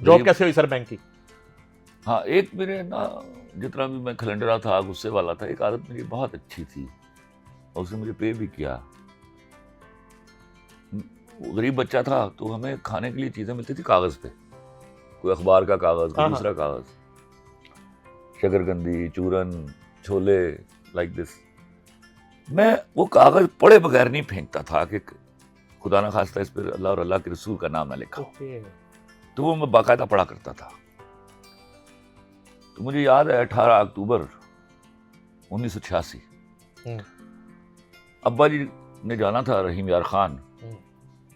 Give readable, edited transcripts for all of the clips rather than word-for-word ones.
Job کیسے ہوئی سر bank کی؟ ہاں ایک میرے نا جتنا بھی میں کھلنڈرا تھا غصے والا تھا, ایک عادت میری بہت اچھی تھی اور اس نے مجھے پے بھی کیا. غریب بچہ تھا تو ہمیں کھانے کے لیے چیزیں ملتی تھی کاغذ پہ, کوئی اخبار کا کاغذ, کوئی دوسرا کاغذ, شکرکندی, چورن, چھولے, لائک دس. میں وہ کاغذ پڑھے بغیر نہیں پھینکتا تھا کہ خدا نہ خواستہ اس پہ اللہ اور اللہ کے رسول کا نام نہ لکھا, تو وہ میں باقاعدہ پڑھا کرتا تھا. تو مجھے یاد ہے 18 اکتوبر 1986 ابا جی نے جانا تھا رحیم یار خان,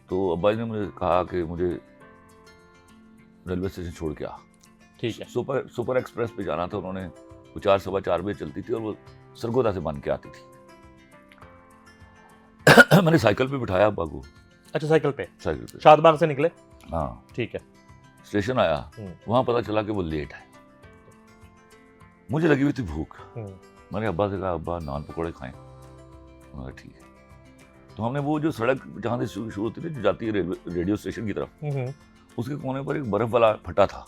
تو ابا جی نے مجھے کہا کہ مجھے ریلوے اسٹیشن چھوڑ کے آ. ٹھیک ہے. سپر ایکسپریس پہ جانا تھا انہوں نے, وہ 4 سوا 4 بجے چلتی تھی اور وہ سرگودا سے بن کے آتی تھی. میں نے سائیکل پہ بٹھایا ابا کو. اچھا سائیکل پہ سائیکل پہ شاد باغ سے نکلے؟ ہاں ٹھیک ہے. اسٹیشن آیا, وہاں پتا چلا کہ وہ لیٹ ہے. مجھے لگی ہوئی تھی بھوک. میں نے ابا سے کہا ابا نان پکوڑے کھائیں. انہوں نے ٹھیک ہے. تو ہم نے وہ جو سڑک جہاں سے شروع ہوتی تھی جو جاتی ہے ریڈیو اسٹیشن کی طرف, اس کے کونے پر ایک برف والا پھٹا تھا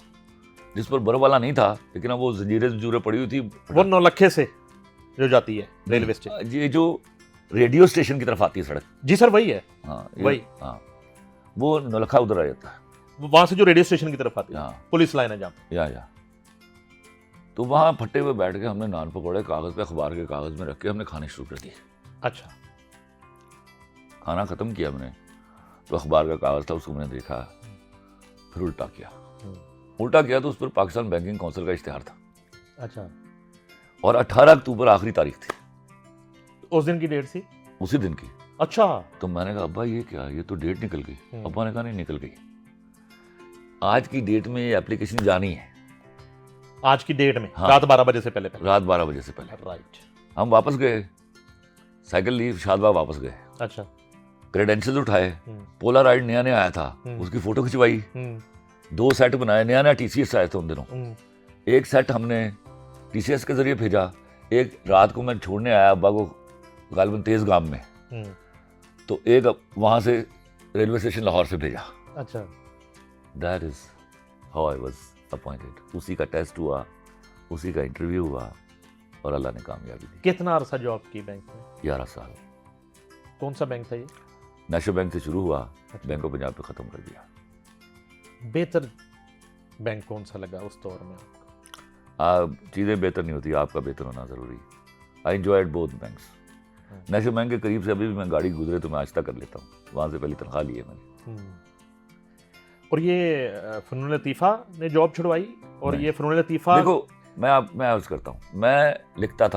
جس پر برف والا نہیں تھا لیکن اب وہ زنجیریں پڑی ہوئی تھی. وہ نولکھے سے جو جاتی ہے ریلوے اسٹیشن, یہ جو ریڈیو اسٹیشن کی طرف آتی ہے سڑک. جی سر وہی ہے. ہاں وہی. ہاں وہ نولکھا ادھر آ جاتا ہے, وہاں سے جو ریڈیو اسٹیشن کی طرف آتی ہے, ہاں پولیس لائن ہے جہاں. یا تو وہاں پھٹے ہوئے بیٹھ کے ہم نے نان پکوڑے کاغذ پہ اخبار کے کاغذ میں رکھ کے ہم نے کھانے شروع کر دیے. اچھا. کھانا ختم کیا ہم نے تو اخبار کا کاغذ تھا, اس کو میں نے دیکھا, پھر الٹا کیا تو اس پر پاکستان بینکنگ کونسل کا اشتہار تھا. اچھا. اور 18 اکتوبر آخری تاریخ تھی. اس دن کی ڈیٹ تھی؟ اسی دن کی. اچھا. تو میں نے کہا ابا یہ کیا, یہ تو ڈیٹ نکل گئی. ابا نے کہا نہیں نکل گئی, آج کی ڈیٹ میں یہ اپلیکیشن جانی ہے. آج کی ڈیٹ میں رات 12 بجے سے پہلے. رات 12 بجے سے پہلے. رائٹ. ہم واپس گئے, سائیکل لی, شاد باغ واپس گئے. اچھا. کریڈینشیل اٹھائے, پولا رائڈ نیا نیا آیا تھا, اس کی فوٹو کھنچوائی, 2 سیٹ بنائے, نیا ٹی سی ایس آئے تھے ان دنوں. ایک سیٹ ہم نے ٹی سی ایس کے ذریعے بھیجا, ایک رات کو میں چھوڑنے آیا ابا کو غالباً تیز گام میں, تو ایک وہاں سے ریلوے اسٹیشن لاہور سے بھیجا. اچھا. That is how I was appointed. اسی کا ٹیسٹ ہوا, اسی کا انٹرویو ہوا اور اللہ نے کامیابی دی. کتنا عرصہ جاب کی بینک میں؟ 11 سال. کون سا بینک تھا یہ؟ نیشنل بینک سے شروع ہوا, بینک آف پنجاب پہ ختم کر دیا. بہتر بینک کون سا لگا اس دور میں؟ چیزیں بہتر نہیں ہوتی, آپ کا بہتر ہونا ضروری. I enjoyed both banks. National bank کے قریب سے ابھی بھی میں گاڑی گزرے تو میں آہستہ کر لیتا ہوں, وہاں سے پہلی تنخواہ لی ہے میں نے. اور یہ فنون لطیفہ نے جاب چھڑوائی, اور یہ فنون لطیفہ دیکھو میں عرض کرتا ہوں, میں لکھتا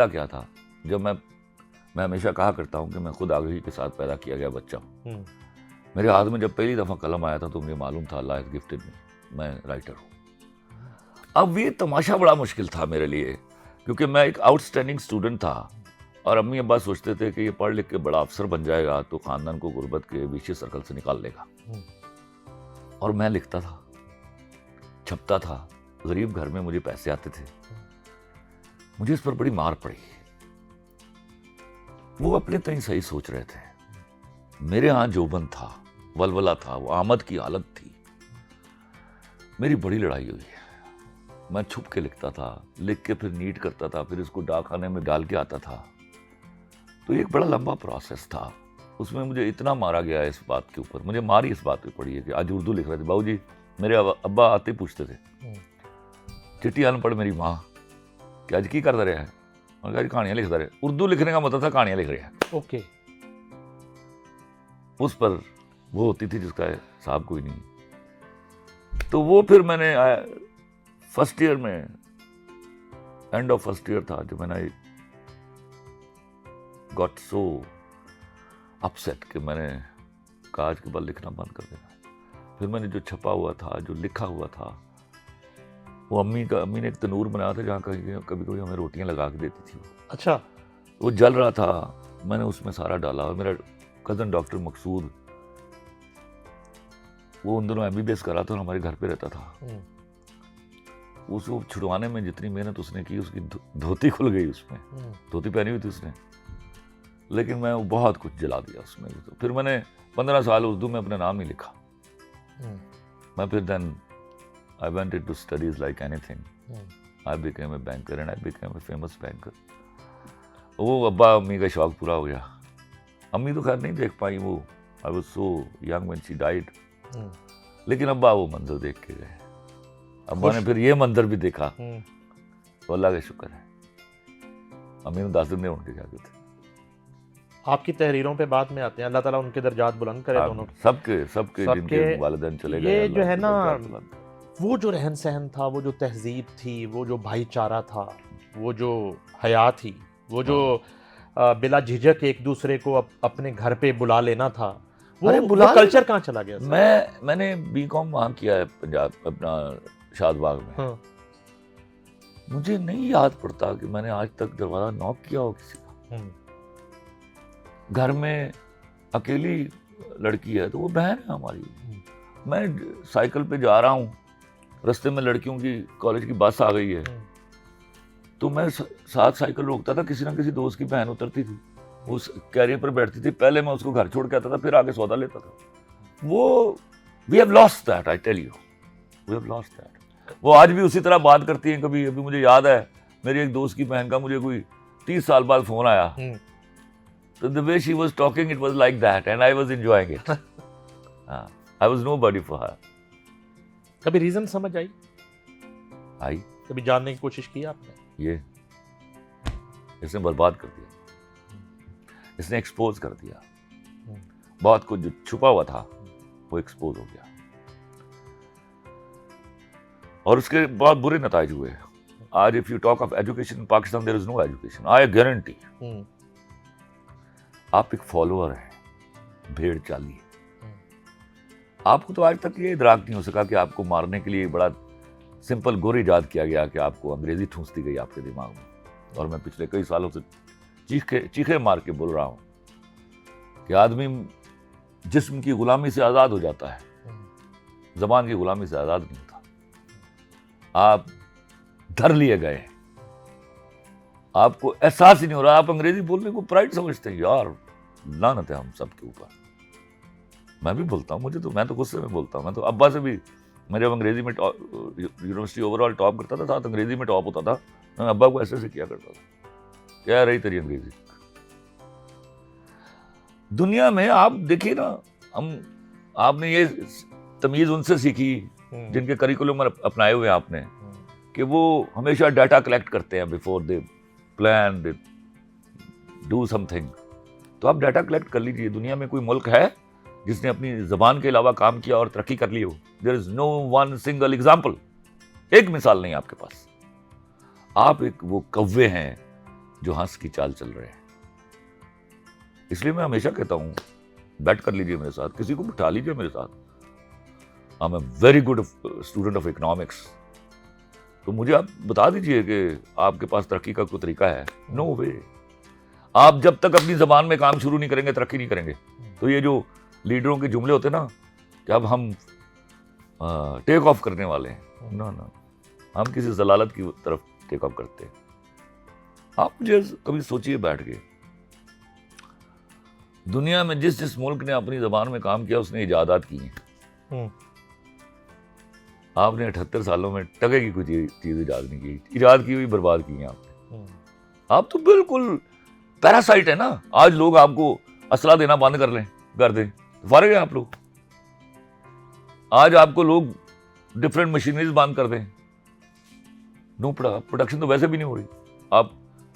کیا تھا. جب میں ہمیشہ کہا کرتا ہوں کہ میں خود آگہی کے ساتھ پیدا کیا گیا بچہ ہوں. میرے ہاتھ میں جب پہلی دفعہ قلم آیا تھا تو مجھے معلوم تھا اللہ ہیز گفٹڈ می, میں رائٹر ہوں. اب یہ تماشا بڑا مشکل تھا میرے لیے کیونکہ میں ایک آؤٹ اسٹینڈنگ اسٹوڈنٹ تھا, اور امی ابا سوچتے تھے کہ یہ پڑھ لکھ کے بڑا افسر بن جائے گا تو خاندان کو غربت کے ویشیس سرکل سے نکال لے گا. اور میں لکھتا تھا, چھپتا تھا, غریب گھر میں مجھے پیسے آتے تھے. مجھے اس پر بڑی مار پڑی. وہ اپنے تئیں صحیح سوچ رہے تھے, میرے ہاں جوبن تھا, ولولہ تھا, وہ آمد کی حالت تھی. میری بڑی لڑائی ہوئی. میں چھپ کے لکھتا تھا, لکھ کے پھر نیٹ کرتا تھا, پھر اس کو ڈاک خانے میں ڈال کے آتا تھا. تو ایک بڑا لمبا پروسیس تھا. اس میں مجھے اتنا مارا گیا ہے اس بات کے اوپر, مجھے ماری اس بات پہ پڑی ہے کہ آج اردو لکھ رہے تھے. باؤ جی میرے ابا آتے پوچھتے تھے, چٹھی ان پڑھ میری ماں کہ آج کی کرتا رہا ہے, اور کہا کہانیاں لکھتا رہے. اردو لکھنے کا مطلب تھا کہانیاں لکھ رہے ہیں. اوکے. اس پر وہ ہوتی تھی جس کا حساب کوئی نہیں. تو وہ پھر میں نے فرسٹ ایئر میں, اینڈ آف فرسٹ ایئر تھا جو میں نے گاٹ سو اپسیٹ کہ میں نے کہا آج کے بعد لکھنا بند کر دینا. پھر میں نے جو چھپا ہوا تھا, جو لکھا ہوا تھا, وہ امی نے ایک تنور بنایا تھا جہاں کبھی کبھی ہمیں روٹیاں لگا کے دیتی تھی. اچھا. وہ جل رہا تھا, میں نے اس میں سارا ڈالا. اور میرا کزن ڈاکٹر مقصود, وہ ان دنوں ایم بی بی ایس کر رہا تھا اور ہمارے گھر پہ رہتا تھا. اس کو چھڑوانے میں جتنی محنت اس نے کی, اس کی دھوتی کھل گئی. اس میں دھوتی پہنی ہوئی تھی اس نے, لیکن میں وہ بہت کچھ جلا دیا اس میں. تو پھر میں نے 15 سال اردو میں اپنا نام نہیں لکھا. میں پھر then I went into studies like anything. I became a banker and I became a famous banker. وہ ابا امی کا شوق پورا ہو گیا. امی تو خیر نہیں دیکھ پائی, وہ I was so young when she died. لیکن ابا وہ منظر دیکھ کے گئے. ابا نے پھر یہ منظر بھی دیکھا تو اللہ کا شکر ہے. امی نے 10 دن نہیں اٹھ کے جاتے تھے. آپ کی تحریروں پہ بعد میں آتے ہیں, اللہ تعالیٰ ان کے درجات بلند کرے دونوں. سب کے جن کے والدین چلے گئے. یہ جو ہے نا, وہ جو رہن سہن تھا, وہ جو تہذیب تھی, وہ جو بھائی چارہ تھا, وہ جو حیا تھی, وہ جو بلا جھجک ایک دوسرے کو اپنے گھر پہ بلا لینا تھا, وہ کلچر کہاں چلا گیا؟ میں نے BCom وہاں کیا ہے پنجاب, اپنا شاد باغ میں. مجھے نہیں یاد پڑتا کہ میں نے آج تک دروازہ ناک کیا ہو کسی کا. گھر میں اکیلی لڑکی ہے تو وہ بہن ہے ہماری. میں سائیکل پہ جا رہا ہوں, رستے میں لڑکیوں کی کالج کی بس آ گئی ہے, تو میں ساتھ سائیکل روکتا تھا, کسی نہ کسی دوست کی بہن اترتی تھی, اس کیریئر پر بیٹھتی تھی, پہلے میں اس کو گھر چھوڑ کے آتا تھا, پھر آگے سودا لیتا تھا. وہ we have lost that, I tell you, we have lost that. وہ آج بھی اسی طرح بات کرتی ہیں. کبھی ابھی مجھے یاد ہے میری ایک دوست کی بہن کا مجھے کوئی 30 سال بعد فون آیا, تو the way she was talking it was like that and I was enjoying it. I was nobody for her. کبھی ریزن سمجھ آئی, کبھی جاننے کی کوشش کی آپ نے؟ یہ اس نے برباد کر دیا, اس نے ایکسپوز کر دیا. بہت کچھ جو چھپا ہوا تھا وہ ایکسپوز ہو گیا, اور اس کے بہت برے نتائج ہوئے. آج if you talk of education in Pakistan, there is no education. I guarantee. آپ ایک فالوور ہیں, بھیڑ چالی ہے. آپ کو تو آج تک یہ ادراک نہیں ہو سکا کہ آپ کو مارنے کے لیے بڑا سمپل گور ایجاد کیا گیا کہ آپ کو انگریزی ٹھونس دی گئی آپ کے دماغ میں. اور میں پچھلے کئی سالوں سے چیخے مار کے بول رہا ہوں کہ آدمی جسم کی غلامی سے آزاد ہو جاتا ہے, زبان کی غلامی سے آزاد نہیں ہوتا. آپ دھر لیے گئے, آپ کو احساس ہی نہیں ہو رہا, آپ انگریزی بولنے کو پرائڈ سمجھتے ہیں. یار لعنت ہے ہم سب کے اوپر. میں بھی بولتا ہوں, میں تو غصے میں بولتا ہوں. میں تو ابا سے بھی, میں جب انگریزی میں یونیورسٹی اوور آل ٹاپ کرتا تھا, ساتھ انگریزی میں ٹاپ ہوتا تھا, میں ابا کو ایسے کیا کرتا تھا, کیا رہی تیری انگریزی. دنیا میں آپ دیکھیے نا, آپ نے یہ تمیز ان سے سیکھی جن کے کریکولم اپنائے ہوئے آپ نے, کہ وہ ہمیشہ ڈیٹا کلیکٹ کرتے ہیں before they plan, they do some thing. تو آپ ڈیٹا کلیکٹ کر لیجیے. دنیا میں کوئی ملک ہے جس نے اپنی زبان کے علاوہ کام کیا اور ترقی کر لی ہو؟ دیر از نو ون سنگل ایگزامپل. ایک مثال نہیں آپ کے پاس. آپ ایک وہ کوے ہیں جو ہنس کی چال چل رہے ہیں. اس لیے میں ہمیشہ کہتا ہوں بیٹ کر لیجیے میرے ساتھ, کسی کو بٹھا لیجیے میرے ساتھ. I am a very good student of economics. تو مجھے آپ بتا دیجئے کہ آپ کے پاس ترقی کا کوئی طریقہ ہے. نو وے. آپ جب تک اپنی زبان میں کام شروع نہیں کریں گے ترقی نہیں کریں گے. تو یہ جو لیڈروں کے جملے ہوتے ہیں نا کہ اب ہم ٹیک آف کرنے والے ہیں, نا ہم کسی ضلالت کی طرف ٹیک آف کرتے ہیں. آپ مجھے کبھی سوچئے بیٹھ کے, دنیا میں جس ملک نے اپنی زبان میں کام کیا اس نے ایجادات کی ہیں. آپ نے 78 سالوں میں ٹکے کی کوئی چیز ایجاد نہیں کی. ایجاد کی ہوئی برباد کی ہیں آپ نے. آپ تو بالکل پیراسائٹ ہے نا. آج لوگ آپ کو اسلحہ دینا بند کر دیں, فارغ ہیں آپ لوگ. آج آپ کو لوگ ڈفرینٹ مشینریز بند کر دیں, نو پروڈکشن تو ویسے بھی نہیں ہو رہی. آپ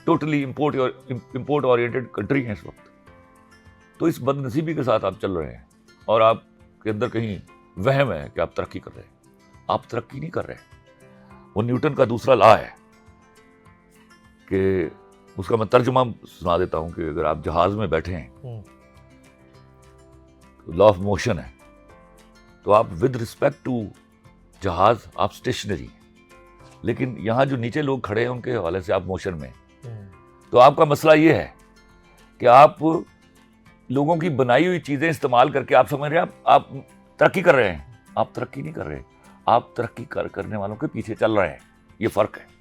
ٹوٹلی امپورٹ اورینٹڈ کنٹری ہیں اس وقت. تو اس بد نصیبی کے ساتھ آپ چل رہے ہیں, اور آپ کے اندر کہیں وہم ہے کہ آپ ترقی کر رہے ہیں. آپ ترقی نہیں کر رہے. وہ نیوٹن کا دوسرا لا ہے کہ اس کا میں ترجمہ سنا دیتا ہوں کہ اگر آپ جہاز میں بیٹھے ہیں, لا آف موشن ہے, تو آپ ود رسپیکٹ ٹو جہاز آپ اسٹیشنری ہیں, لیکن یہاں جو نیچے لوگ کھڑے ہیں ان کے حوالے سے آپ موشن میں. تو آپ کا مسئلہ یہ ہے کہ آپ لوگوں کی بنائی ہوئی چیزیں استعمال کر کے آپ سمجھ رہے ہیں آپ ترقی کر رہے ہیں. آپ ترقی نہیں کر رہے, آپ ترقی کرنے والوں کے پیچھے چل رہے ہیں. یہ فرق ہے.